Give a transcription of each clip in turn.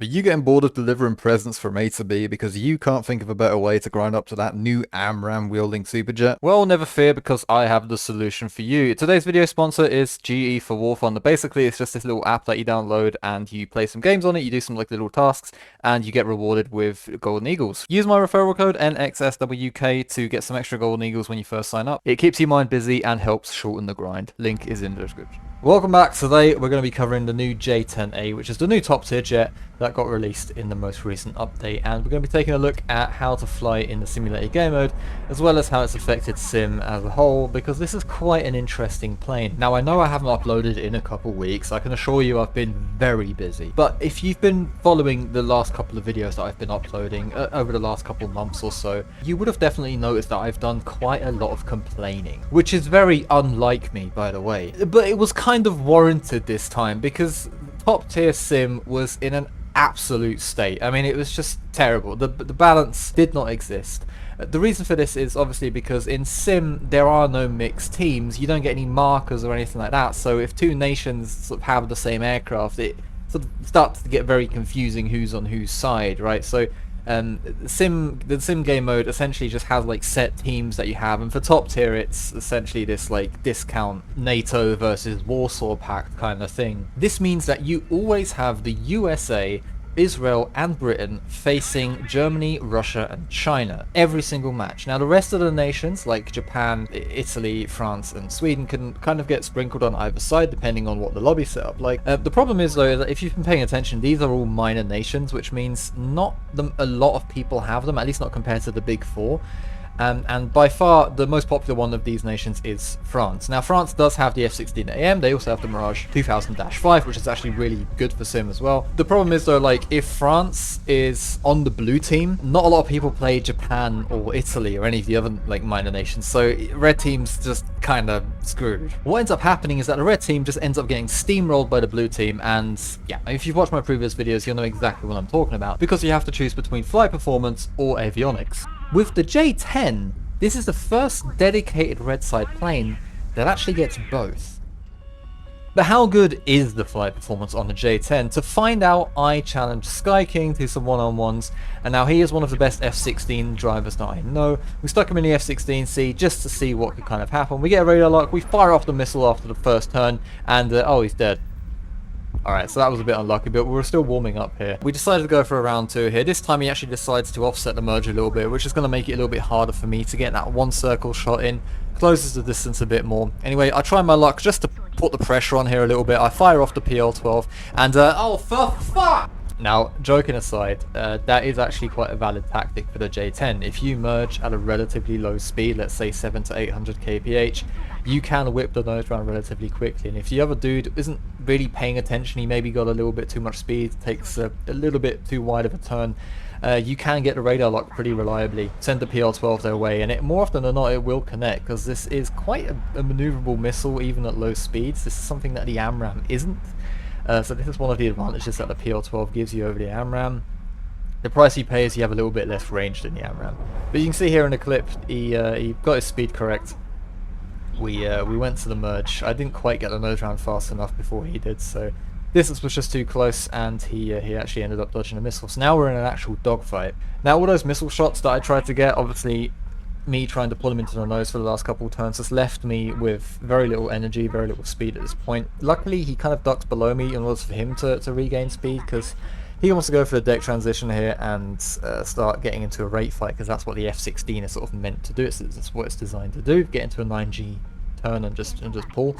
Are you getting bored of delivering presents from A to B because you can't think of a better way to grind up to that new AMRAM wielding superjet? Well, never fear because I have the solution for you. Today's video sponsor is GE for War Thunder. Basically, it's just this little app that you download and you play some games on it, you do some like little tasks, and you get rewarded with Golden Eagles. Use my referral code NSXWK to get some extra Golden Eagles when you first sign up. It keeps your mind busy and helps shorten the grind. Link is in the description. Welcome back. Today we're going to be covering the new J10A, which is the new top tier jet that got released in the most recent update, and we're going to be taking a look at how to fly in the simulated game mode, as well as how it's affected sim as a whole, because this is quite an interesting plane. Now, I know I haven't uploaded in a couple weeks, I can assure you I've been very busy, but if you've been following the last couple of videos that I've been uploading over the last couple months or so, you would have definitely noticed that I've done quite a lot of complaining, which is very unlike me, by the way, but it was kind of warranted this time because top tier sim was in an absolute state. I mean, it was just terrible. The balance did not exist. The reason for this is obviously because in sim there are no mixed teams. You don't get any markers or anything like that. So if two nations sort of have the same aircraft, it sort of starts to get very confusing who's on whose side, right? So the sim game mode essentially just has like set teams that you have, and for top tier it's essentially this like discount NATO versus Warsaw Pact kind of thing. This means that you always have the USA, Israel and Britain facing Germany, Russia and China every single match. Now the rest of the nations like Japan, Italy, France and Sweden can kind of get sprinkled on either side depending on what the lobby set up like. The problem is though that if you've been paying attention, these are all minor nations, which means not a lot of people have them, at least not compared to the big four. And by far the most popular one of these nations is France. Now France does have the F-16AM, they also have the Mirage 2000-5, which is actually really good for sim as well. The problem is though, like if France is on the blue team, not a lot of people play Japan or Italy or any of the other like minor nations, so red team's just kind of screwed. What ends up happening is that the red team just ends up getting steamrolled by the blue team, and yeah, if you've watched my previous videos you'll know exactly what I'm talking about, because you have to choose between flight performance or avionics. With the J10, this is the first dedicated red side plane that actually gets both. But how good is the flight performance on the J10? To find out, I challenged Sky King to some one-on-ones, and now he is one of the best F-16 drivers that I know. We stuck him in the F-16C just to see what could kind of happen. We get a radar lock, we fire off the missile after the first turn, and oh, he's dead. Alright, so that was a bit unlucky, but we're still warming up here. We decided to go for a round two here. This time he actually decides to offset the merge a little bit, which is going to make it a little bit harder for me to get that one circle shot in. Closes the distance a bit more. Anyway, I try my luck just to put the pressure on here a little bit. I fire off the PL-12, and oh, for fuck! Now, joking aside, that is actually quite a valid tactic for the J10. If you merge at a relatively low speed, let's say 700 to 800 kph, you can whip the nose round relatively quickly. And if the other dude isn't really paying attention, he maybe got a little bit too much speed, takes a little bit too wide of a turn, you can get the radar lock pretty reliably, send the PL-12 their way, and more often than not it will connect, because this is quite a maneuverable missile even at low speeds. This is something that the AMRAM isn't. So this is one of the advantages that the PL-12 gives you over the AMRAM. The price you pay is you have a little bit less range than the AMRAM. But you can see here in the clip, he got his speed correct. We went to the merge. I didn't quite get the nose round fast enough before he did, so distance was just too close, and he actually ended up dodging a missile. So now we're in an actual dogfight. Now all those missile shots that I tried to get, obviously me trying to pull him into the nose for the last couple of turns has left me with very little energy, very little speed at this point. Luckily he kind of ducks below me in order for him to regain speed, because he wants to go for the deck transition here and start getting into a rate fight, because that's what the F-16 is sort of meant to do. It's what it's designed to do, get into a 9G turn and just pull.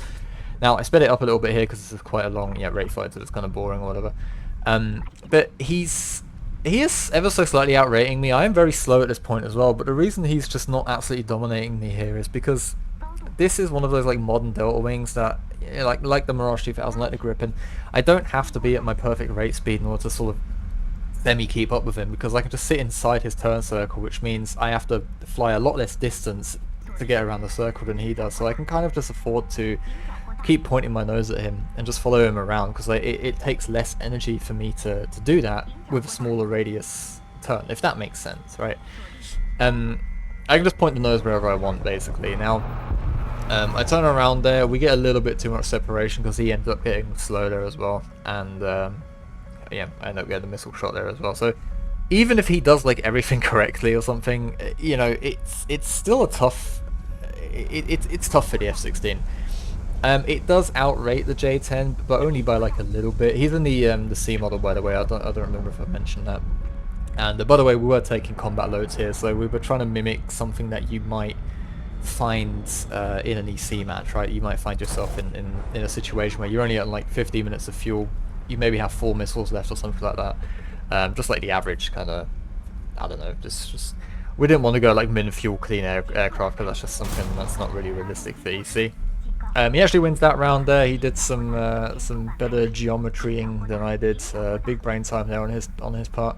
Now I sped it up a little bit here because this is quite a long rate fight, so it's kind of boring or whatever. But he is ever so slightly outrating me. I am very slow at this point as well, but the reason he's just not absolutely dominating me here is because this is one of those like modern Delta Wings that, like the Mirage 2000, like the Gripen, I don't have to be at my perfect rate speed in order to sort of semi-keep up with him, because I can just sit inside his turn circle, which means I have to fly a lot less distance to get around the circle than he does, so I can kind of just afford to keep pointing my nose at him and just follow him around, because it takes less energy for me to do that with a smaller radius turn, if that makes sense, right? I can just point the nose wherever I want, basically. Now, I turn around there, we get a little bit too much separation because he ends up getting slow there as well, and yeah, I end up getting the missile shot there as well. So even if he does like everything correctly or something, you know, it's still a tough. It's tough for the F-16. It does outrate the J-10, but only by like a little bit. He's in the C model, by the way. I don't remember if I mentioned that. And by the way, we were taking combat loads here, so we were trying to mimic something that you might find in an EC match, right? You might find yourself in a situation where you're only at like 50 minutes of fuel. You maybe have 4 missiles left or something like that. Just like the average kind of, I don't know, just we didn't want to go like min fuel clean aircraft because that's just something that's not really realistic for EC. He actually wins that round there. He did some better geometrying than I did. Big brain time there on his part.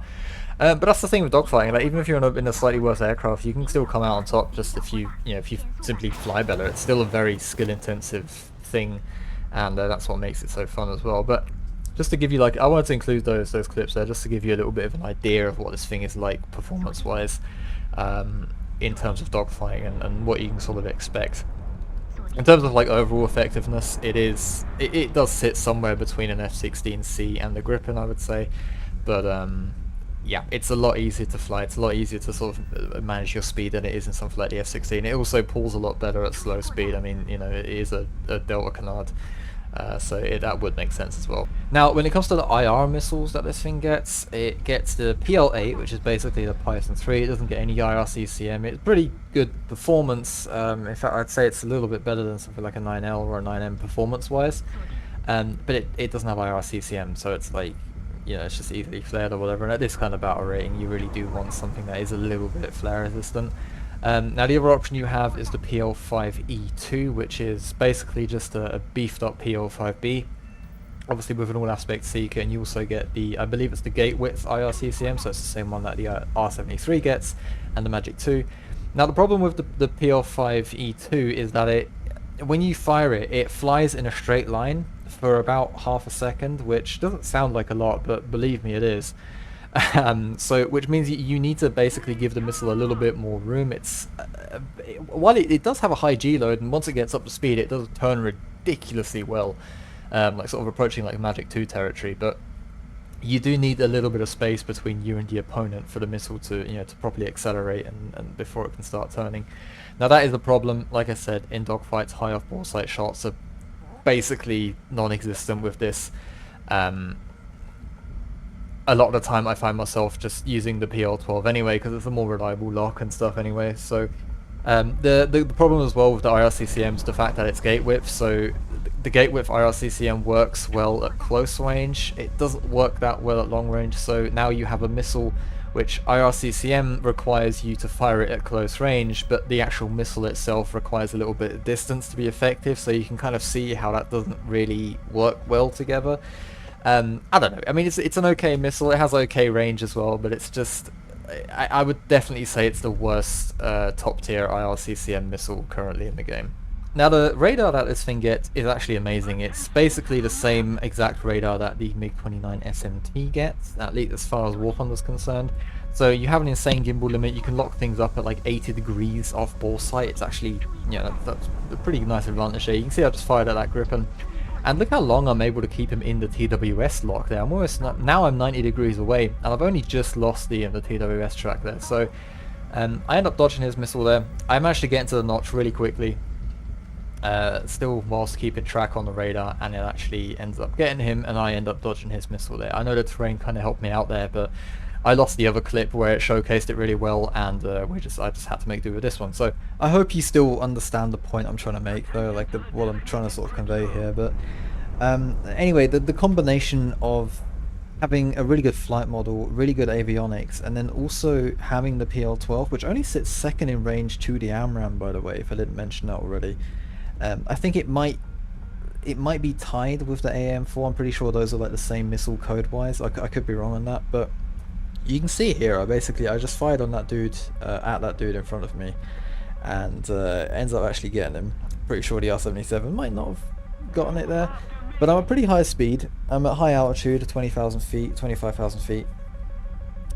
But that's the thing with dogfighting. Like even if you're in a slightly worse aircraft, you can still come out on top. Just if you simply fly better. It's still a very skill-intensive thing, and that's what makes it so fun as well. But just to give you I wanted to include those clips there just to give you a little bit of an idea of what this thing is like performance-wise, in terms of dogfighting and what you can sort of expect. In terms of like overall effectiveness, it does sit somewhere between an F-16C and the Gripen, I would say, but yeah, it's a lot easier to fly. It's a lot easier to sort of manage your speed than it is in something like the F-16. It also pulls a lot better at slow speed. I mean, you know, it is a Delta Canard. So that would make sense as well. Now, when it comes to the IR missiles that this thing gets, it gets the PL-8, which is basically the Python 3. It doesn't get any IRCCM. It's pretty good performance. In fact, I'd say it's a little bit better than something like a 9L or a 9M performance-wise. But it doesn't have IRCCM, so it's like, you know, it's just easily flared or whatever. And at this kind of battle rating, you really do want something that is a little bit flare resistant. Now the other option you have is the PL5E2, which is basically just a beefed up PL5B, obviously with an all aspect seeker, and you also get the, I believe it's the gate width IRCCM, so it's the same one that the R73 gets, and the Magic 2. Now the problem with the PL5E2 is that when you fire it, it flies in a straight line for about half a second, which doesn't sound like a lot, but believe me, it is. So which means you need to basically give the missile a little bit more room. It's while it does have a high G load, and once it gets up to speed, it does turn ridiculously well, like sort of approaching like Magic 2 territory. But you do need a little bit of space between you and the opponent for the missile to to properly accelerate and before it can start turning. Now that is a problem. Like I said, in dogfights, high off ball sight shots are basically non-existent with this. A lot of the time I find myself just using the PL12 anyway because it's a more reliable lock and stuff anyway. So the problem as well with the IRCCM is the fact that it's gate width. So the gate width IRCCM works well at close range. It doesn't work that well at long range. So now you have a missile which IRCCM requires you to fire it at close range, but the actual missile itself requires a little bit of distance to be effective. So you can kind of see how that doesn't really work well together. I don't know. I mean, it's an okay missile. It has okay range as well, but it's just, I would definitely say it's the worst top tier IRCCM missile currently in the game. Now the radar that this thing gets is actually amazing. It's basically the same exact radar that the MiG-29 SMT gets, at least as far as War Thunder is concerned. So you have an insane gimbal limit. You can lock things up at like 80 degrees off ball sight. It's actually, that's a pretty nice advantage there. You can see I just fired at that Gripen. And look how long I'm able to keep him in the TWS lock there. I'm almost now I'm 90 degrees away, and I've only just lost the TWS track there. So I end up dodging his missile there. I managed to get into the notch really quickly, still whilst keeping track on the radar, and it actually ends up getting him, and I end up dodging his missile there. I know the terrain kind of helped me out there, but I lost the other clip where it showcased it really well, and I just had to make do with this one. So I hope you still understand the point I'm trying to make, though, like what I'm trying to sort of convey here. But anyway, the combination of having a really good flight model, really good avionics, and then also having the PL12, which only sits second in range to the AMRAAM, by the way, if I didn't mention that already. I think it might be tied with the AM4. I'm pretty sure those are like the same missile code-wise. I could be wrong on that, but you can see here, I just fired on that dude, at that dude in front of me, and ends up actually getting him. Pretty sure the R77 might not have gotten it there, but I'm at pretty high speed. I'm at high altitude, 20,000 feet, 25,000 feet,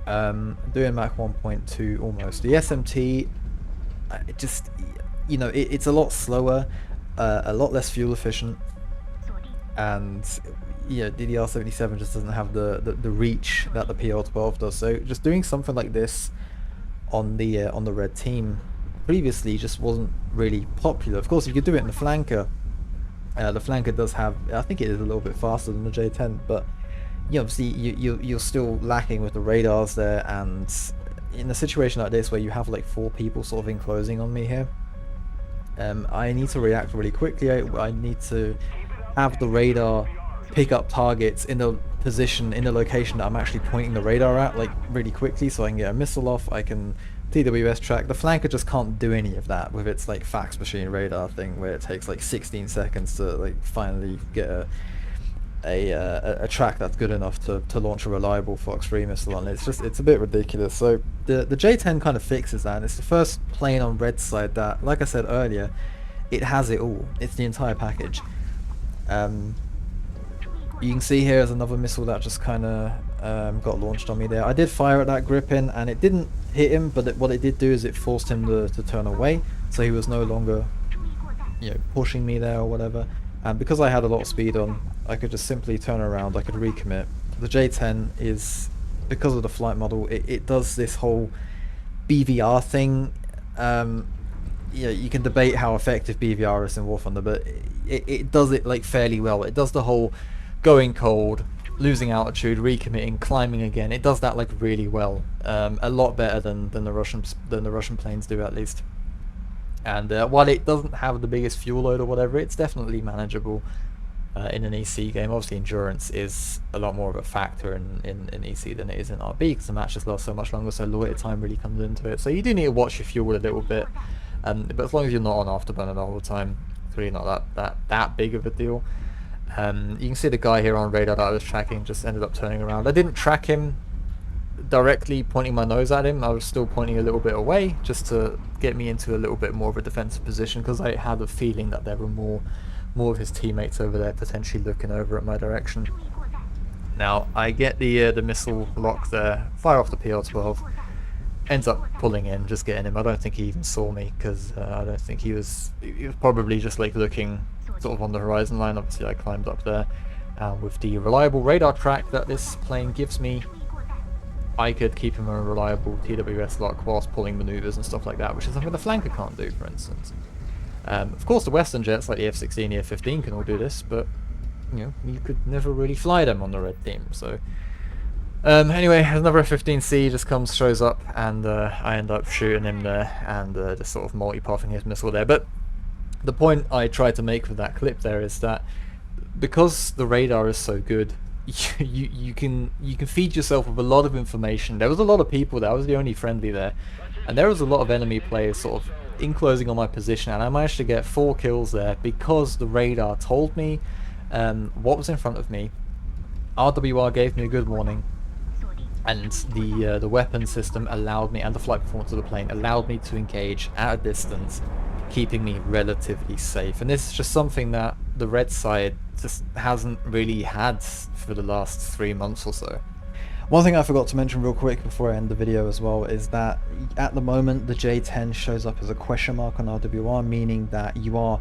doing Mach 1.2 almost. The SMT, just, it's a lot slower, a lot less fuel efficient, and yeah, DDR77 just doesn't have the reach that the PL12 does. So just doing something like this on the red team previously just wasn't really popular. Of course, you could do it in the flanker. The flanker does have, I think it is a little bit faster than the J10, but obviously you're still lacking with the radars there, and in a situation like this where you have like 4 people sort of enclosing on me here, I need to react really quickly. I need to have the radar pick up targets in the position, in the location that I'm actually pointing the radar at, like really quickly, so I can get a missile off, I can TWS track. The flanker just can't do any of that with its like fax machine radar thing, where it takes like 16 seconds to like finally get a track that's good enough to launch a reliable Fox 3 missile on. It's a bit ridiculous. So the J10 kind of fixes that, and it's the first plane on red side that, like I said earlier, it has it all. It's the entire package. You can see here is another missile that just kind of got launched on me there. I did fire at that Gripen and it didn't hit him, but what it did do is it forced him to turn away, so he was no longer pushing me there or whatever. And because I had a lot of speed on, I could just simply turn around, I could recommit. The J10 is, because of the flight model, it does this whole BVR thing. You can debate how effective BVR is in War Thunder, but it does it like fairly well. It does the whole going cold, losing altitude, recommitting, climbing again. It does that like really well, a lot better than the Russian planes do, at least. And while it doesn't have the biggest fuel load or whatever, it's definitely manageable in an EC game. Obviously, endurance is a lot more of a factor in EC than it is in RB, because the matches last so much longer, so loiter time really comes into it. So you do need to watch your fuel a little bit, but as long as you're not on afterburner the whole time, it's really not that big of a deal. You can see the guy here on radar that I was tracking just ended up turning around. I didn't track him directly pointing my nose at him. I was still pointing a little bit away just to get me into a little bit more of a defensive position, because I had a feeling that there were more of his teammates over there potentially looking over at my direction. Now I get the missile lock there, fire off the PL12, ends up pulling in, just getting him. I don't think he even saw me, because I don't think he was probably just like looking sort of on the horizon line. Obviously I climbed up there, with the reliable radar track that this plane gives me, I could keep him a reliable TWS lock whilst pulling maneuvers and stuff like that, which is something the flanker can't do, for instance. Of course the Western jets like the F-16, the F-15 can all do this, but you could never really fly them on the red team. So anyway, another F-15C just shows up, and I end up shooting him there, and just sort of multi-pathing his missile there. But the point I tried to make with that clip there is that because the radar is so good, you can feed yourself with a lot of information. There was a lot of people there. I was the only friendly there, and there was a lot of enemy players sort of enclosing on my position, and I managed to get 4 kills there because the radar told me what was in front of me. RWR gave me a good warning, and the weapon system allowed me, and the flight performance of the plane allowed me to engage at a distance, keeping me relatively safe. And this is just something that the red side just hasn't really had for the last 3 months or so. One thing I forgot to mention real quick before I end the video as well is that at the moment the J10 shows up as a question mark on RWR, meaning that you are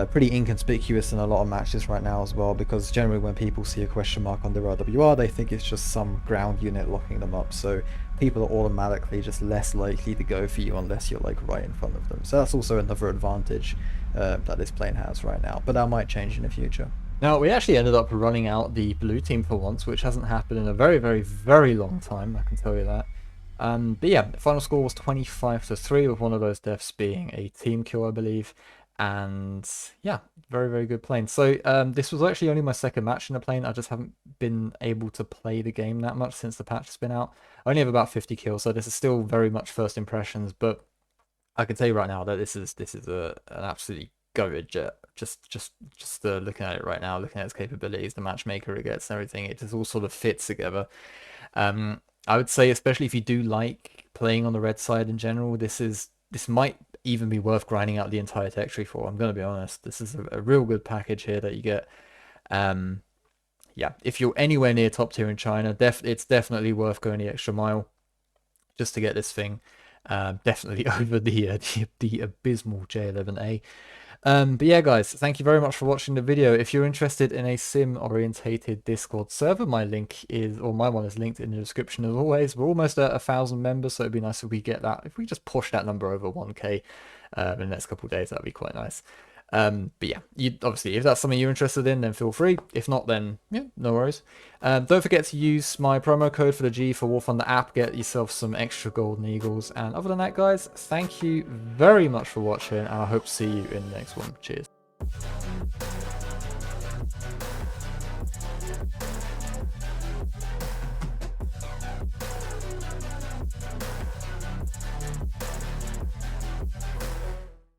pretty inconspicuous in a lot of matches right now as well, because generally when people see a question mark on their RWR, they think it's just some ground unit locking them up, so people are automatically just less likely to go for you unless you're like right in front of them. So that's also another advantage that this plane has right now, but that might change in the future. Now, we actually ended up running out the blue team for once, which hasn't happened in a very, very, very long time, I can tell you that. But yeah, the final score was 25-3, with one of those deaths being a team kill, I believe. And yeah, very, very good plane. So this was actually only my second match in the plane. I just haven't been able to play the game that much since the patch has been out. I only have about 50 kills, so this is still very much first impressions, but I can tell you right now that this is an absolutely goated jet. Just looking at it right now, looking at its capabilities, the matchmaker it gets, and everything, it just all sort of fits together. I would say, especially if you do like playing on the red side in general, this might even be worth grinding out the entire tech tree for. I'm going to be honest. This is a real good package here that you get. Yeah, if you're anywhere near top tier in China, it's definitely worth going the extra mile just to get this thing definitely over the abysmal J11A. But yeah, guys, thank you very much for watching the video. If you're interested in a sim-orientated Discord server, my link is, or my one is linked in the description as always. We're almost at 1,000 members, so it'd be nice if we get that. If we just push that number over 1k in the next couple of days, that'd be quite nice. But yeah, you obviously, if that's something you're interested in, then feel free. If not, then yeah, no worries. Don't forget to use my promo code for the G for War Thunder app. Get yourself some extra golden eagles. And other than that, guys, thank you very much for watching, and I hope to see you in the next one. Cheers.